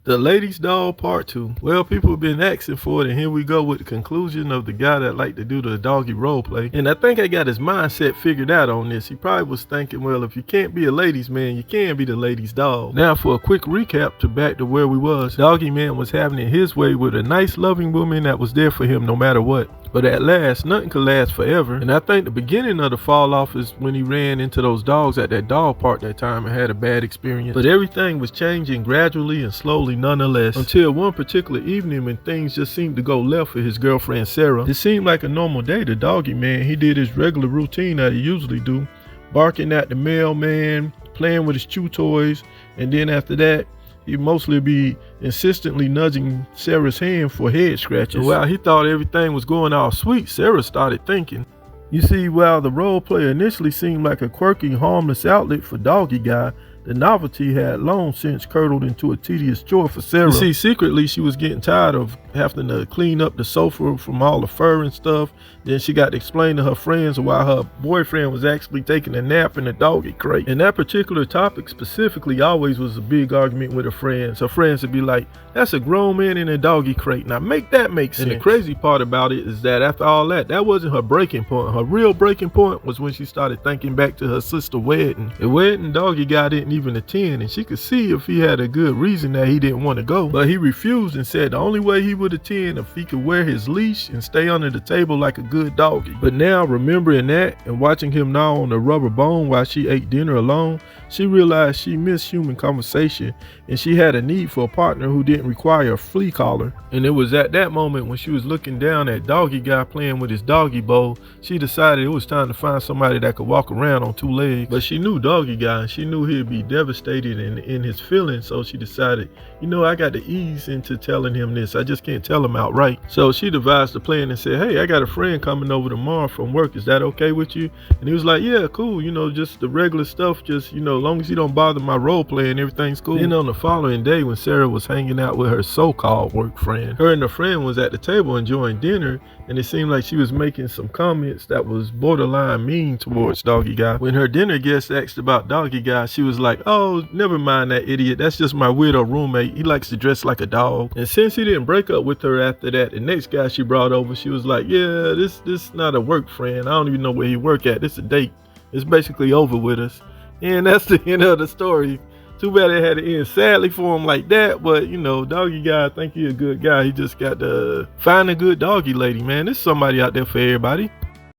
The Ladies Dog Part 2. Well, people have been asking for it, and here we go with the conclusion of the guy that liked to do the doggy role play. And I think I got his mindset figured out on this. He probably was thinking, well, if you can't be a ladies man, you can be the ladies dog. Now for a quick recap to back to where we was. Doggy man was having it his way with a nice loving woman that was there for him no matter what. But at last, nothing could last forever. And I think the beginning of the fall off is when he ran into those dogs at that dog park that time and had a bad experience. But everything was changing gradually and slowly nonetheless, until one particular evening when things just seemed to go left for his girlfriend Sarah. It seemed like a normal day to Doggy Man. He did his regular routine that he usually do, barking at the mailman, playing with his chew toys, and then after that, he'd mostly be insistently nudging Sarah's hand for head scratches. While he thought everything was going all sweet, Sarah started thinking. You see, while the role play initially seemed like a quirky, harmless outlet for Doggy Guy, the novelty had long since curdled into a tedious chore for Sarah. You see, secretly she was getting tired of having to clean up the sofa from all the fur and stuff. Then she got to explain to her friends why her boyfriend was actually taking a nap in the doggy crate. And that particular topic specifically always was a big argument with her friends. Her friends would be like, that's a grown man in a doggy crate. Now make that make sense. And the crazy part about it is that after all that wasn't her breaking point. Her real breaking point was when she started thinking back to her sister's wedding. The wedding Doggy Guy didn't even attend, and she could see if he had a good reason that he didn't want to go. But he refused and said the only way he would attend if he could wear his leash and stay under the table like a good doggy. But now, remembering that and watching him gnaw on the rubber bone while she ate dinner alone, she realized she missed human conversation, and she had a need for a partner who didn't require a flea collar. And it was at that moment, when she was looking down at Doggy Guy playing with his doggy bowl, she decided it was time to find somebody that could walk around on two legs. But she knew Doggy Guy, and she knew he'd be devastated in his feelings, so she decided, you know, I got to ease into telling him this. I just can't tell him outright. So she devised a plan and said, hey, I got a friend coming over tomorrow from work. Is that okay with you? And he was like, yeah, cool. You know, just the regular stuff. Just, you know, as long as you don't bother my role playing, everything's cool. Then on the following day, when Sarah was hanging out with her so-called work friend, her and her friend was at the table enjoying dinner, and it seemed like she was making some comments that was borderline mean towards Doggy Guy. When her dinner guest asked about Doggy Guy, she was like, oh, never mind that idiot. That's just my weirdo roommate. He likes to dress like a dog. And since he didn't break up with her after that, the next guy she brought over, she was like, yeah, this not a work friend. I don't even know where he work at. This a date. It's basically over with us. And that's the end of the story. Too bad it had to end sadly for him like that, but you know, Doggy Guy, I think he's a good guy. He just got to find a good doggy lady, man. There's somebody out there for everybody.